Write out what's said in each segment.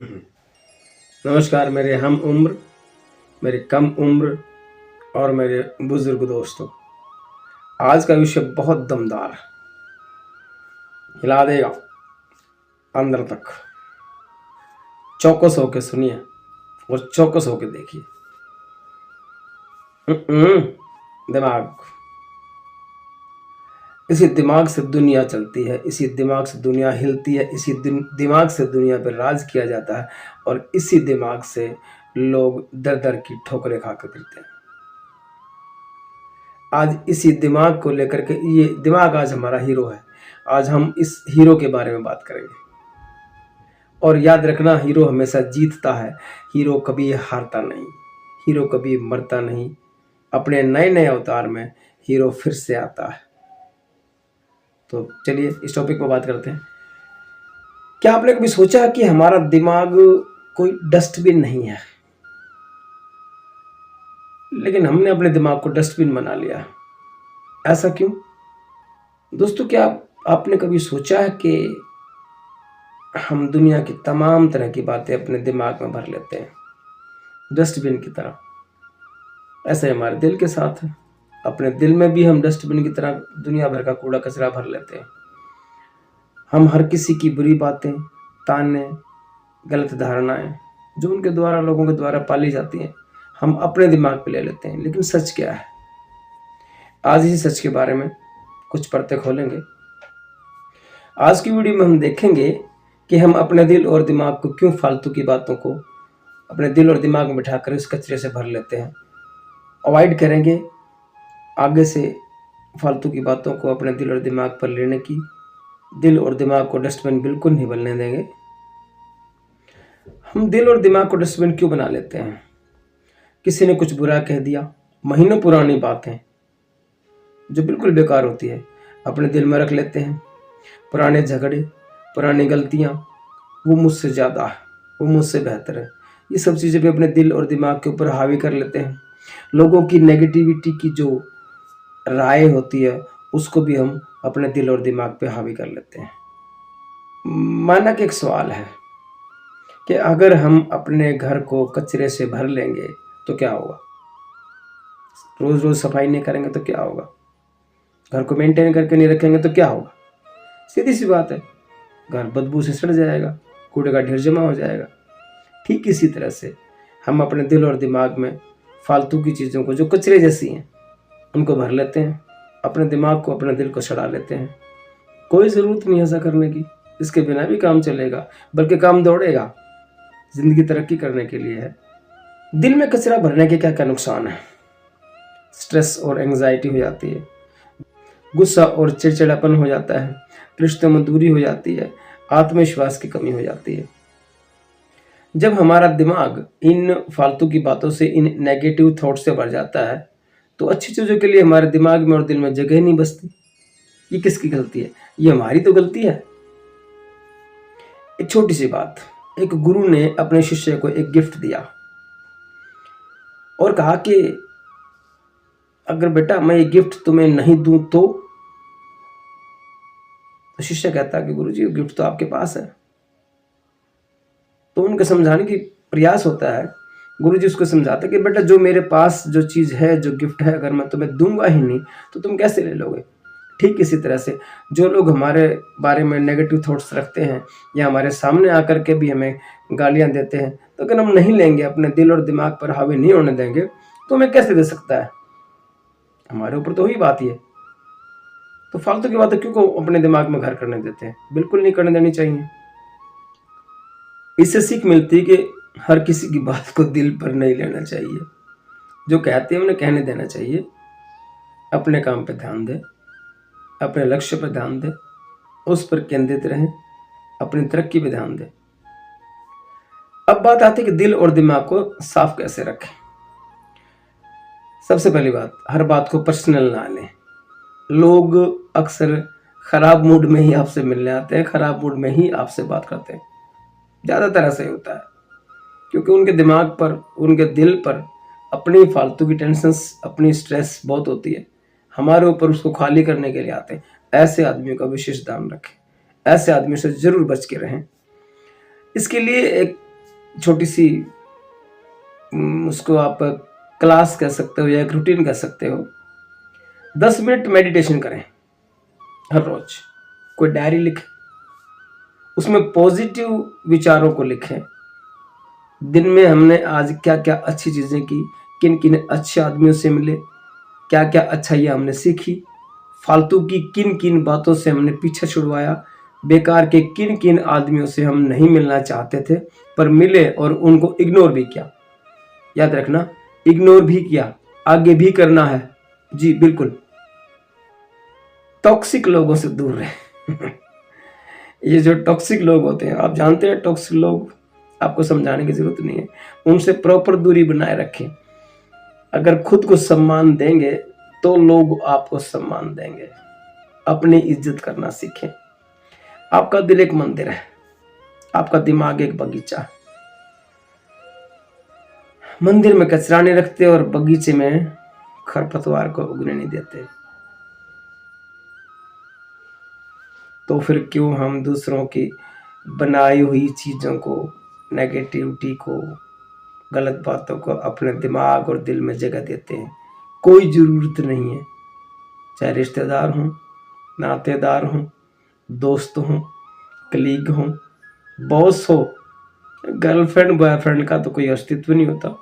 नमस्कार मेरे हम उम्र, मेरे कम उम्र और मेरे बुजुर्ग दोस्तों। आज का विषय बहुत दमदार है, हिला देगा अंदर तक। चौकस होके सुनिए और चौकस होके देखिए। दिमाग, इसी दिमाग से दुनिया चलती है, इसी दिमाग से दुनिया हिलती है, इसी दिमाग से दुनिया पर राज किया जाता है और इसी दिमाग से लोग दर दर की ठोकरें खाकर फिरते हैं। आज इसी दिमाग को लेकर के, ये दिमाग आज हमारा हीरो है। आज हम इस हीरो के बारे में बात करेंगे और याद रखना, हीरो हमेशा जीतता है, हीरो कभी हारता नहीं, हीरो कभी मरता नहीं। अपने नए नए अवतार में हीरो फिर से आता है। तो चलिए इस टॉपिक पर बात करते हैं। क्या आपने कभी सोचा कि हमारा दिमाग कोई डस्टबिन नहीं है, लेकिन हमने अपने दिमाग को डस्टबिन बना लिया? ऐसा क्यों दोस्तों? क्या आपने कभी सोचा है कि हम दुनिया की तमाम तरह की बातें अपने दिमाग में भर लेते हैं डस्टबिन की तरह? ऐसे हमारे दिल के साथ है। अपने दिल में भी हम डस्टबिन की तरह दुनिया भर का कूड़ा कचरा भर लेते हैं। हम हर किसी की बुरी बातें, ताने, गलत धारणाएं जो उनके द्वारा, लोगों के द्वारा पाली जाती हैं, हम अपने दिमाग पे ले लेते हैं। लेकिन सच क्या है? आज इसी सच के बारे में कुछ परतें खोलेंगे। आज की वीडियो में हम देखेंगे कि हम अपने दिल और दिमाग को क्यों फालतू की बातों को अपने दिल और दिमाग में बिठाकर इस कचरे से भर लेते हैं। अवॉइड करेंगे आगे से फालतू की बातों को अपने दिल और दिमाग पर लेने की। दिल और दिमाग को डस्टबिन बिल्कुल नहीं बनने देंगे। हम दिल और दिमाग को डस्टबिन क्यों बना लेते हैं? किसी ने कुछ बुरा कह दिया, महीनों पुरानी बातें जो बिल्कुल बेकार होती है, अपने दिल में रख लेते हैं। पुराने झगड़े, पुरानी गलतियां, वो मुझसे ज़्यादा है, वो मुझसे बेहतर है, ये सब चीज़ें भी अपने दिल और दिमाग के ऊपर हावी कर लेते हैं। लोगों की नेगेटिविटी की जो राय होती है, उसको भी हम अपने दिल और दिमाग पे हावी कर लेते हैं। माना कि एक सवाल है कि अगर हम अपने घर को कचरे से भर लेंगे तो क्या होगा? रोज़ रोज़ सफाई नहीं करेंगे तो क्या होगा? घर को मेंटेन करके नहीं रखेंगे तो क्या होगा? सीधी सी बात है, घर बदबू से सड़ जाएगा, कूड़े का ढेर जमा हो जाएगा। ठीक इसी तरह से हम अपने दिल और दिमाग में फालतू की चीज़ों को, जो कचरे जैसी हैं, उनको भर लेते हैं। अपने दिमाग को, अपने दिल को सड़ा लेते हैं। कोई ज़रूरत नहीं ऐसा करने की, इसके बिना भी काम चलेगा, बल्कि काम दौड़ेगा। ज़िंदगी तरक्की करने के लिए है। दिल में कचरा भरने के क्या क्या नुकसान है? स्ट्रेस और एंग्जाइटी हो जाती है, गुस्सा और चिड़चिड़ापन हो जाता है, रिश्तों में दूरी हो जाती है, आत्मविश्वास की कमी हो जाती है। जब हमारा दिमाग इन फालतू की बातों से, इन नेगेटिव थॉट से भर जाता है, तो अच्छी चीज़ों के लिए हमारे दिमाग में और दिल में जगह नहीं बचती। ये किसकी गलती है? ये हमारी तो गलती है। एक छोटी सी बात, एक गुरु ने अपने शिष्य को एक गिफ्ट दिया और कहा कि अगर बेटा मैं ये गिफ्ट तुम्हें नहीं दूं तो शिष्य कहता कि गुरुजी गिफ्ट तो आपके पास है। तो उनके समझाने की प्रयास होता है। गुरुजी उसको समझाते कि बेटा जो मेरे पास जो चीज़ है, जो गिफ्ट है, अगर मैं तुम्हें दूंगा ही नहीं तो तुम कैसे ले लोगे? ठीक इसी तरह से जो लोग हमारे बारे में नेगेटिव थॉट्स रखते हैं या हमारे सामने आकर के भी हमें गालियां देते हैं, तो अगर हम नहीं लेंगे, अपने दिल और दिमाग पर हावी नहीं होने देंगे, तो हमें कैसे दे सकता है? हमारे ऊपर तो हुई बात ये। तो फालतू की बातें क्यों को अपने दिमाग में घर करने देते हैं? बिल्कुल नहीं करने देनी चाहिए। इससे सीख मिलती है कि हर किसी की बात को दिल पर नहीं लेना चाहिए। जो कहते हैं उन्हें कहने देना चाहिए। अपने काम पे ध्यान दें, अपने लक्ष्य पर ध्यान दें, उस पर केंद्रित रहें, अपनी तरक्की पे ध्यान दें। अब बात आती है कि दिल और दिमाग को साफ कैसे रखें। सबसे पहली बात, हर बात को पर्सनल ना लें। लोग अक्सर खराब मूड में ही आपसे मिलने आते हैं, खराब मूड में ही आपसे बात करते हैं। ज़्यादातर ऐसा ही होता है, क्योंकि उनके दिमाग पर, उनके दिल पर अपनी फालतू की टेंशन्स, अपनी स्ट्रेस बहुत होती है। हमारे ऊपर उसको खाली करने के लिए आते हैं। ऐसे आदमियों का विशेष ध्यान रखें, ऐसे आदमियों से जरूर बच के रहें। इसके लिए एक छोटी सी उसको आप क्लास कह सकते हो या एक रूटीन कह सकते हो। 10 मिनट मेडिटेशन करें हर रोज। कोई डायरी लिखें, उसमें पॉजिटिव विचारों को लिखें। दिन में हमने आज क्या क्या अच्छी चीज़ें की, किन किन अच्छे आदमियों से मिले, क्या क्या अच्छाइयाँ हमने सीखी, फालतू की किन किन बातों से हमने पीछा छुड़वाया, बेकार के किन किन आदमियों से हम नहीं मिलना चाहते थे पर मिले और उनको इग्नोर भी किया। याद रखना, इग्नोर भी किया, आगे भी करना है। जी बिल्कुल, टॉक्सिक लोगों से दूर रहें। ये जो टॉक्सिक लोग होते हैं, आप जानते हैं टॉक्सिक लोग, आपको समझाने की जरूरत नहीं है। उनसे प्रॉपर दूरी बनाए रखें। अगर खुद को सम्मान देंगे तो लोग आपको सम्मान देंगे। अपनी इज्जत करना सीखें। आपका दिल एक मंदिर है, आपका दिमाग एक बगीचा है। मंदिर में कचरा नहीं रखते और बगीचे में खरपतवार को उगने नहीं देते, तो फिर क्यों हम दूसरों की बनाई हुई चीज़ों को, नेगेटिविटी को, गलत बातों को अपने दिमाग और दिल में जगह देते हैं। कोई ज़रूरत नहीं है, चाहे रिश्तेदार हों, नातेदार हों, दोस्त हों, कलीग हों, बॉस हो, गर्लफ्रेंड बॉयफ्रेंड का तो कोई अस्तित्व नहीं होता।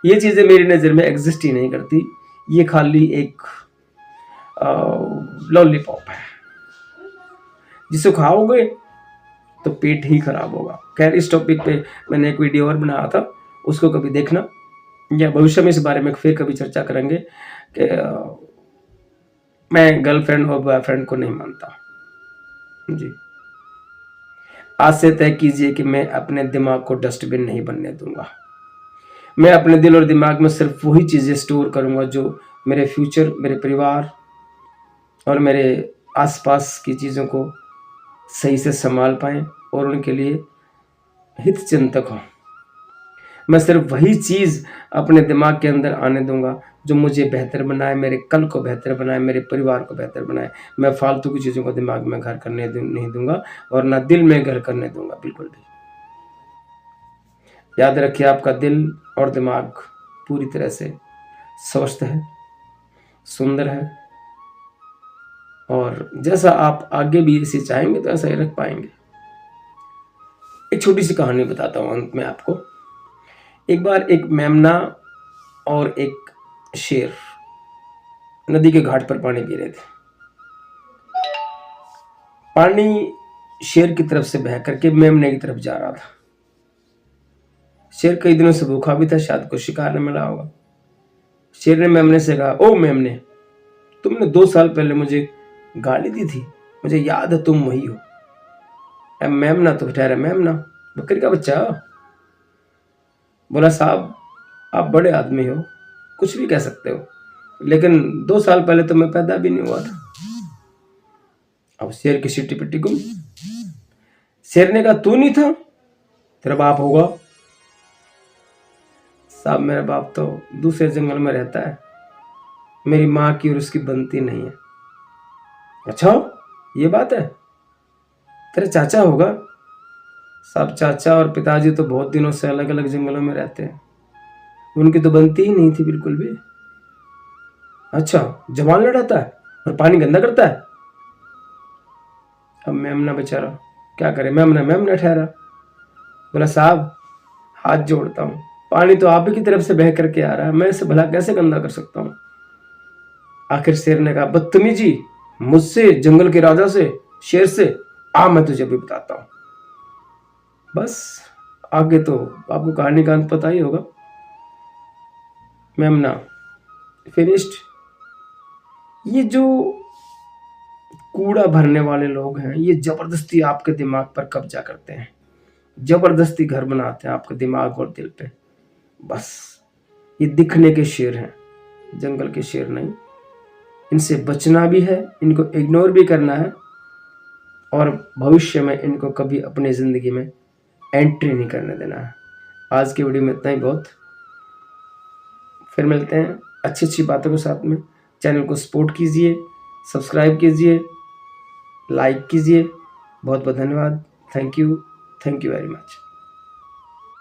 ये चीज़ें मेरी नज़र में एग्जिस्ट ही नहीं करती। ये खाली एक लॉलीपॉप है, जिसे खाओगे तो पेट ही खराब होगा। खैर, इस टॉपिक पे मैंने एक वीडियो और बनाया था, उसको कभी देखना, या भविष्य में इस बारे में फिर कभी चर्चा करेंगे कि मैं गर्लफ्रेंड और बॉयफ्रेंड को नहीं मानता। जी, आज से तय कीजिए कि मैं अपने दिमाग को डस्टबिन नहीं बनने दूंगा। मैं अपने दिल और दिमाग में सिर्फ वही चीज़ें स्टोर करूंगा जो मेरे फ्यूचर, मेरे परिवार और मेरे आसपास की चीज़ों को सही से संभाल पाएँ और उनके लिए हित चिंतक हों। मैं सिर्फ वही चीज़ अपने दिमाग के अंदर आने दूंगा जो मुझे बेहतर बनाए, मेरे कल को बेहतर बनाए, मेरे परिवार को बेहतर बनाए। मैं फालतू की चीज़ों को दिमाग में घर करने नहीं दूंगा और ना दिल में घर करने दूंगा, बिल्कुल भी। याद रखिए, आपका दिल और दिमाग पूरी तरह से स्वस्थ है, सुंदर है, और जैसा आप आगे भी इसे चाहेंगे तो ऐसा ही रख पाएंगे। एक छोटी सी कहानी बताता हूँ अंत में आपको। एक बार एक मेमना और एक शेर नदी के घाट पर पानी पी रहे थे। पानी शेर की तरफ से बह करके मेमने की तरफ जा रहा था। शेर कई दिनों से भूखा भी था, शायद कुछ शिकार न मिला होगा। शेर ने मेमने से कहा, ओ मेमने, तुमने 2 साल पहले मुझे गाली दी थी, मुझे याद है, तुम वही हो। अब मेमना तो ठहरा मेमना, बकरी का बच्चा। बोला, साहब आप बड़े आदमी हो, कुछ भी कह सकते हो, लेकिन 2 साल पहले तो मैं पैदा भी नहीं हुआ था। अब शेर की सिट्टी पिट्टी गुम। शेर ने कहा, तू नहीं था, तेरा बाप होगा। साहब मेरा बाप तो दूसरे जंगल में रहता है, मेरी माँ की और उसकी बनती नहीं है। अच्छा, ये बात है, तेरे चाचा होगा। साहब चाचा और पिताजी तो बहुत दिनों से अलग अलग जंगलों में रहते हैं, उनकी तो बनती ही नहीं थी बिल्कुल भी। अच्छा, जवान लड़ाता है और पानी गंदा करता है। अब मेमना बेचारा क्या करे, मेमना ठहरा। बोला, साहब हाथ जोड़ता हूँ, पानी तो आप ही की तरफ से बह करके आ रहा है, मैं इसे भला कैसे गंदा कर सकता हूँ। आखिर शेर ने कहा, बदतमीजी मुझसे, जंगल के राजा से, शेर से, आ मैं तुझे भी बताता हूँ। बस आगे तो आपको कहानी का अंत पता ही होगा। मेमना फिनिश्ड। ये जो कूड़ा भरने वाले लोग हैं, ये जबरदस्ती आपके दिमाग पर कब्जा करते हैं, जबरदस्ती घर बनाते हैं आपके दिमाग और दिल पे। बस ये दिखने के शेर हैं, जंगल के शेर नहीं। इनसे बचना भी है, इनको इग्नोर भी करना है, और भविष्य में इनको कभी अपनी ज़िंदगी में एंट्री नहीं करने देना है। आज की वीडियो में इतना ही बहुत। फिर मिलते हैं अच्छी अच्छी बातों के साथ में। चैनल को सपोर्ट कीजिए, सब्सक्राइब कीजिए, लाइक कीजिए। बहुत बहुत धन्यवाद। Thank you very much.